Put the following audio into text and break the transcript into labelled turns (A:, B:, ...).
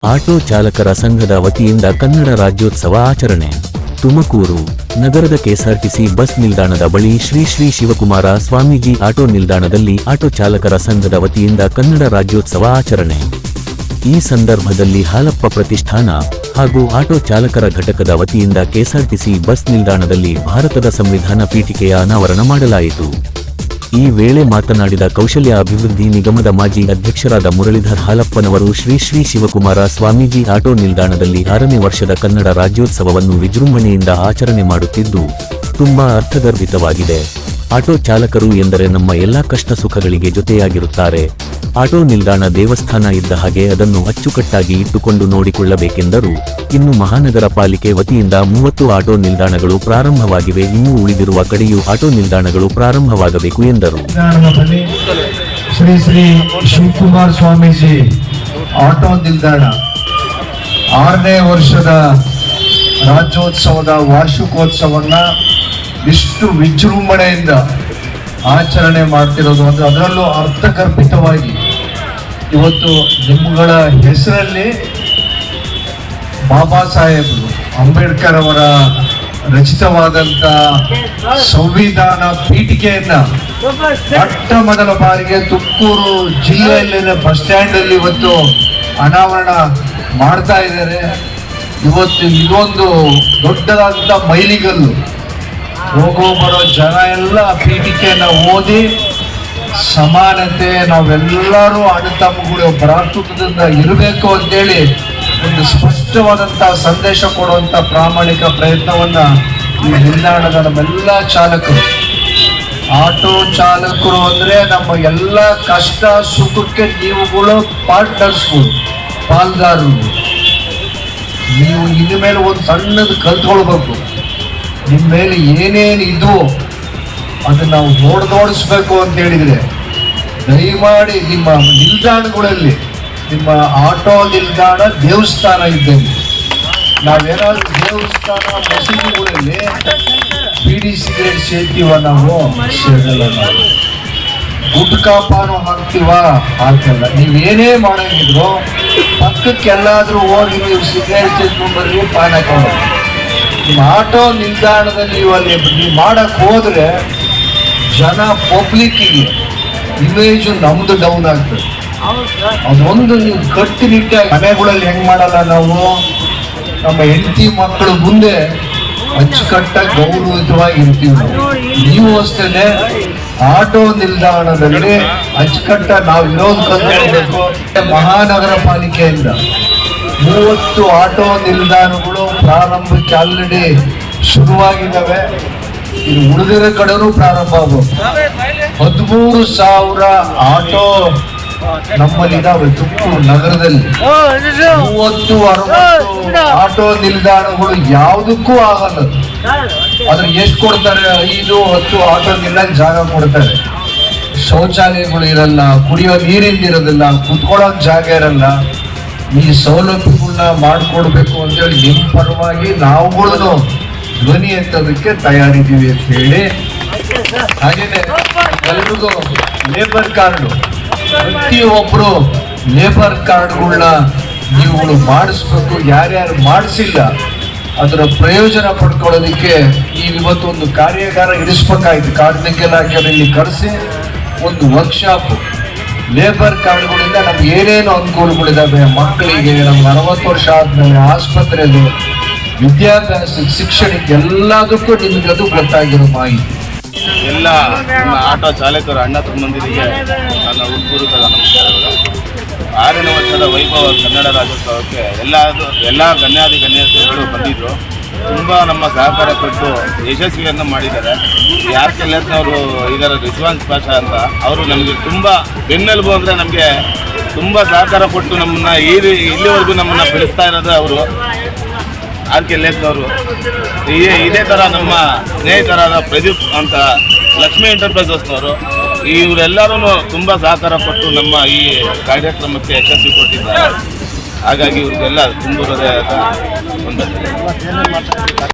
A: Auto ಚಾಲಕರ ಸಂಘದ ವತಿಯಿಂದ ಕನ್ನಡ ರಾಜ್ಯೋತ್ಸವ ಆಚರಣೆ. ತುಮಕೂರು ನಗರದ ಕೆಎಸ್ಆರ್ಟಿಸಿ ಬಸ್ ನಿಲ್ದಾಣದ ಬಳಿ ಶ್ರೀ ಶ್ರೀ ಶಿವಕುಮಾರ ಸ್ವಾಮೀಜಿ ಆಟೋ ನಿಲ್ದಾಣದಲ್ಲಿ ಆಟೋ ಚಾಲಕರ ಸಂಘದ ವತಿಯಿಂದ ಕನ್ನಡ ರಾಜ್ಯೋತ್ಸವ ಆಚರಣೆ. ಈ ಸಂದರ್ಭದಲ್ಲಿ ಹಾಲಪ್ಪ ಪ್ರತಿಷ್ಠಾನ ಹಾಗೂ ಆಟೋ ಚಾಲಕರ ಘಟಕದ ವತಿಯಿಂದ ಕೆಎಸ್ಆರ್ಟಿಸಿ ಬಸ್ ನಿಲ್ದಾಣದಲ್ಲಿ ಭಾರತದ ಸಂವಿಧಾನ ಪೀಠಿಕೆಯ ಅನಾವರಣ ಮಾಡಲಾಯಿತು. ಈ ವೇಳೆ ಮಾತನಾಡಿದ ಕೌಶಲ್ಯ ಅಭಿವೃದ್ಧಿ ನಿಗಮದ ಮಾಜಿ ಅಧ್ಯಕ್ಷರಾದ ಮುರಳೀಧರ್ ಹಾಲಪ್ಪನವರು ಶ್ರೀ ಶ್ರೀ ಶಿವಕುಮಾರ ಸ್ವಾಮೀಜಿ ಆಟೋ ನಿಲ್ದಾಣದಲ್ಲಿ 6ನೇ ವರ್ಷದ ಕನ್ನಡ ರಾಜ್ಯೋತ್ಸವವನ್ನು ವಿಜೃಂಭಣೆಯಿಂದ ಆಚರಣೆ ಮಾಡುತ್ತಿದ್ದು ತುಂಬಾ ಅರ್ಥಗರ್ಭಿತವಾಗಿದೆ. ಆಟೋ ಚಾಲಕರು ಎಂದರೆ ನಮ್ಮ ಎಲ್ಲಾ ಕಷ್ಟ ಸುಖಗಳಿಗೆ ಜೊತೆಯಾಗಿರುತ್ತಾರೆ. ಆಟೋ ನಿಲ್ದಾಣ ದೇವಸ್ಥಾನ ಇದ್ದ ಹಾಗೆ ಅದನ್ನು ಅಚ್ಚುಕಟ್ಟಾಗಿ ಇಟ್ಟುಕೊಂಡು ನೋಡಿಕೊಳ್ಳಬೇಕೆಂದರು. ಇನ್ನು ಮಹಾನಗರ ಪಾಲಿಕೆ ವತಿಯಿಂದ 30 ಆಟೋ ನಿಲ್ದಾಣಗಳು ಪ್ರಾರಂಭವಾಗಿವೆ. ಇನ್ನೂ ಉಳಿದಿರುವ ಕಡೆಯೂ ಆಟೋ ನಿಲ್ದಾಣಗಳು ಪ್ರಾರಂಭವಾಗಬೇಕು ಎಂದರು.
B: ಶ್ರೀ ಶ್ರೀ ಶಿವಕುಮಾರ ಸ್ವಾಮೀಜಿ ಆಟೋ ನಿಲ್ದಾಣ 6ನೇ ವರ್ಷದ ರಾಜ್ಯೋತ್ಸವದ ವಾರ್ಷಿಕೋತ್ಸವನ್ನ ಇಷ್ಟು ವಿಜೃಂಭಣೆಯಿಂದ ಆಚರಣೆ ಮಾಡ್ತಿರೋದು ಅಂದ್ರೆ ಅದರಲ್ಲೂ ಅರ್ಥಗರ್ಭಿತವಾಗಿ ಇವತ್ತು ನಿಮ್ಮಗಳ ಹೆಸರಲ್ಲಿ ಬಾಬಾ ಸಾಹೇಬರು ಅಂಬೇಡ್ಕರ್ ಅವರ ರಚಿತವಾದಂತ ಸಂವಿಧಾನ ಪೀಠಿಕೆಯನ್ನ ಮೊಟ್ಟ ಮೊದಲ ಬಾರಿಗೆ ತುಮಕೂರು ಜಿಲ್ಲೆಯಲ್ಲಿನ ಬಸ್ ಸ್ಟ್ಯಾಂಡ್ ಅಲ್ಲಿ ಇವತ್ತು ಅನಾವರಣ ಮಾಡ್ತಾ ಇದ್ದಾರೆ. ಇವತ್ತು ಇದೊಂದು ದೊಡ್ಡದಾದಂತ ಮೈಲಿಗಲ್ಲು. ಹೋಗೋ ಬರೋ ಜನ ಎಲ್ಲ ಪೀಠಿಕೆಯನ್ನ ಓದಿ ಸಮಾನತೆ, ನಾವೆಲ್ಲರೂ ಅಣ್ಣತಮ್ಮಗಳು ಭ್ರಾತೃತ್ವದಿಂದ ಇರಬೇಕು ಅಂತೇಳಿ ಒಂದು ಸ್ಪಷ್ಟವಾದಂತಹ ಸಂದೇಶ ಕೊಡುವಂತ ಪ್ರಾಮಾಣಿಕ ಪ್ರಯತ್ನವನ್ನ ಈ ನಿಲ್ದಾಣದ ನಮ್ಮೆಲ್ಲ ಚಾಲಕರು, ಆಟೋ ಚಾಲಕರು ಅಂದ್ರೆ ನಮ್ಮ ಎಲ್ಲ ಕಷ್ಟ ಸುಖಕ್ಕೆ ನೀವುಗಳು ಪಾರ್ಟ್ನರ್ಸ್ಗಳು, ಪಾಲ್ದಾರರು. ನೀವು ಇನ್ನು ಮೇಲೆ ಒಂದು ಸಣ್ಣದು ಕಲ್ತ್ಕೊಳ್ಬೇಕು. ನಿಮ್ಮ ಮೇಲೆ ಏನೇನು ಇದ್ವು ಅದನ್ನ ನಾವು ನೋಡಿಸ್ಬೇಕು ಅಂತ ಹೇಳಿದ್ರೆ ದಯಮಾಡಿ ನಿಮ್ಮ ನಿಲ್ದಾಣಗಳಲ್ಲಿ, ನಿಮ್ಮ ಆಟೋ ನಿಲ್ದಾಣ ದೇವಸ್ಥಾನ ಇದ್ದಂಗೆ. ನಾವೇನಾದ್ರೂ ದೇವಸ್ಥಾನ ಮಸೀದಿಗಳಲ್ಲಿ ಬೀಡಿ ಸಿಗರೇಟ್ ಸೇರ್ತೀವ, ನಾವು ಸೇರಲ್ಲ. ನಾವು ಗುಟ್ಕಾ ಪಾನು ಹಾಕ್ತೀವ, ಹಾಕಲ್ಲ. ನೀವೇನೇ ಮಾಡಂಗಿದ್ರು ಪಕ್ಕಕ್ಕೆಲ್ಲಾದ್ರೂ ಹೋಗಿ ನೀವು ಸಿಗರೇಟ್ ಸೇರ್ಕೊಂಡು ಬರ್ರಿ, ಪಾನ್ ಹಾಕೊಂಡು. ನಿಮ್ಮ ಆಟೋ ನಿಲ್ದಾಣದಲ್ಲಿ ನೀವು ಮಾಡಕ್ ಹೋದ್ರೆ ಜನ ಪಬ್ಲಿಕ್ಕಿಗೆ ಇಮೇಜು ನಮ್ದು ಡೌನ್ ಆಗ್ತದೆ. ಅದೊಂದು ನೀವು ಕಟ್ಟುನಿಟ್ಟಾಗಿ ಮನೆಗಳಲ್ಲಿ ಹೆಂಗ್ ಮಾಡಲ್ಲ, ನಾವು ನಮ್ಮ ಹೆಂಡತಿ ಮಕ್ಕಳು ಮುಂದೆ ಅಚ್ಚುಕಟ್ಟಾಗಿ ಗೌರವಿತವಾಗಿ ಇರ್ತೀವಿ. ನೀವು ಅಷ್ಟೇ ಆಟೋ ನಿಲ್ದಾಣದಲ್ಲಿ ಅಚ್ಚುಕಟ್ಟಾಗಿ ನಾವು ಇರೋದು ಕಲ್ತ್ಕೊಳ್ಬೇಕು. ಮಹಾನಗರ ಪಾಲಿಕೆಯಿಂದ 30 ಆಟೋ ನಿಲ್ದಾಣಗಳು ಪ್ರಾರಂಭಕ್ಕೆ ಆಲ್ರೆಡಿ ಶುರುವಾಗಿದ್ದಾವೆ. ಇದು ಉಳಿದಿರೋ ಕಡೆನೂ ಪ್ರಾರಂಭ ಆಗಬೇಕು. 13,000 ಆಟೋ ನಮ್ಮಲ್ಲಿ ಇದಾವೆ ತುಮಕೂರು ನಗರದಲ್ಲಿ. 30-60 ಆಟೋ ನಿಲ್ದಾಣಗಳು ಯಾವುದಕ್ಕೂ ಆಗಲ್ಲ. ಅದ್ರ ಎಷ್ಟು ಕೊಡ್ತಾರೆ? 5-10 ಆಟೋ ನಿಲ್ದಾಣ ಜಾಗ ಕೊಡ್ತಾರೆ. ಶೌಚಾಲಯಗಳು ಇರಲ್ಲ, ಕುಡಿಯೋ ನೀರಿಂದ ಇರೋದಿಲ್ಲ, ಕುತ್ಕೊಳ್ಳೋಕ್ ಜಾಗ ಇರಲ್ಲ. ಈ ಸೌಲಭ್ಯಗಳನ್ನ ಮಾಡಿಕೊಡ್ಬೇಕು ಅಂತೇಳಿ ನಿಮ್ಮ ಪರವಾಗಿ ನಾವುಗಳನ್ನು ಧ್ವನಿ ಎತ್ತೋದಕ್ಕೆ ತಯಾರಿದ್ದೀವಿ ಅಂತ ಹೇಳಿ. ಹಾಗೇನೆ ಎಲ್ರಿಗೂ ಲೇಬರ್ ಕಾರ್ಡು, ಪ್ರತಿಯೊಬ್ಬರು ಲೇಬರ್ ಕಾರ್ಡ್ಗಳನ್ನ ನೀವುಗಳು ಮಾಡಿಸ್ಬೇಕು. ಯಾರ್ಯಾರು ಮಾಡಿಸಿಲ್ಲ ಅದರ ಪ್ರಯೋಜನ ಪಡ್ಕೊಳ್ಳೋದಕ್ಕೆ ಇವತ್ತು ಒಂದು ಕಾರ್ಯಾಗಾರ ಇರಿಸ್ಬೇಕಾಯ್ತು. ಕಾರ್ಮಿಕ ಇಲಾಖೆಯಲ್ಲಿ ಕರೆಸಿ ಒಂದು ವರ್ಕ್ಶಾಪ್. ಲೇಬರ್ ಕಾರ್ಡ್ಗಳಿಂದ ನಮ್ಗೆ ಏನೇನು ಅನುಕೂಲಗಳಿದ್ದಾವೆ, ಮಕ್ಕಳಿಗೆ, ನಮ್ಗೆ 60 ವರ್ಷ ಆದ್ಮೇಲೆ ಆಸ್ಪತ್ರೆಯಲ್ಲಿ, ವಿದ್ಯಾಭ್ಯಾಸ, ಶಿಕ್ಷಣಕ್ಕೆ, ಎಲ್ಲದಕ್ಕೂ ನಿಮಗೆ ಅದು ಗೊತ್ತಾಗಿರೋ ಮಾಹಿತಿ.
C: ಎಲ್ಲ ನಮ್ಮ ಆಟೋ ಚಾಲಕರು ಅಣ್ಣ ತಮ್ಮಂದಿರಿಗೆ ನನ್ನ ಹೃತ್ಪೂರ್ವಕ ನಮಸ್ಕಾರಗಳು. 6ನೇ ವರ್ಷದ ವೈಭವ ಕನ್ನಡ ರಾಜ್ಯೋತ್ಸವಕ್ಕೆ ಎಲ್ಲ ಗಣ್ಯಾತಿಗಳು ಬಂದಿದ್ರು. ತುಂಬ ನಮ್ಮ ಸಹಕಾರ ಕೊಟ್ಟು ಯಶಸ್ವಿಯನ್ನು ಮಾಡಿದ್ದಾರೆ. ಯಾರ್ ಕೆಲ್ಲತ್ನವರು ಇದರ ರಿಜ್ವಾನ್ ಪಾಷಾ ಅಂತ, ಅವರು ನಮಗೆ ತುಂಬ ಬೆನ್ನೆಲುಬು. ಅಂದರೆ ನಮಗೆ ತುಂಬ ಸಹಕಾರ ಕೊಟ್ಟು ನಮ್ಮನ್ನು ಇಲ್ಲಿವರೆಗೂ ನಮ್ಮನ್ನು ಬೆಳೆಸ್ತಾ ಇರೋದು ಅವರು. ಆರ್ ಕೆಲ್ಲತ್ನವರು ಇದೇ ಥರ ನಮ್ಮ ಸ್ನೇಹಿತರಾದ ಪ್ರದೀಪ್ ಅಂತ ಲಕ್ಷ್ಮೀ ಎಂಟರ್ಪ್ರೈಸಸ್ನವರು, ಇವರೆಲ್ಲರೂ ತುಂಬ ಸಹಕಾರ ಕೊಟ್ಟು ನಮ್ಮ ಈ ಕಾರ್ಯಕ್ರಮಕ್ಕೆ ಯಶಸ್ವಿ ಕೊಟ್ಟಿದ್ದಾರೆ. ಹಾಗಾಗಿ ಇವ್ರಿಗೆಲ್ಲ ತುಂಬ ಹೃದಯದ ವಂದನೆ.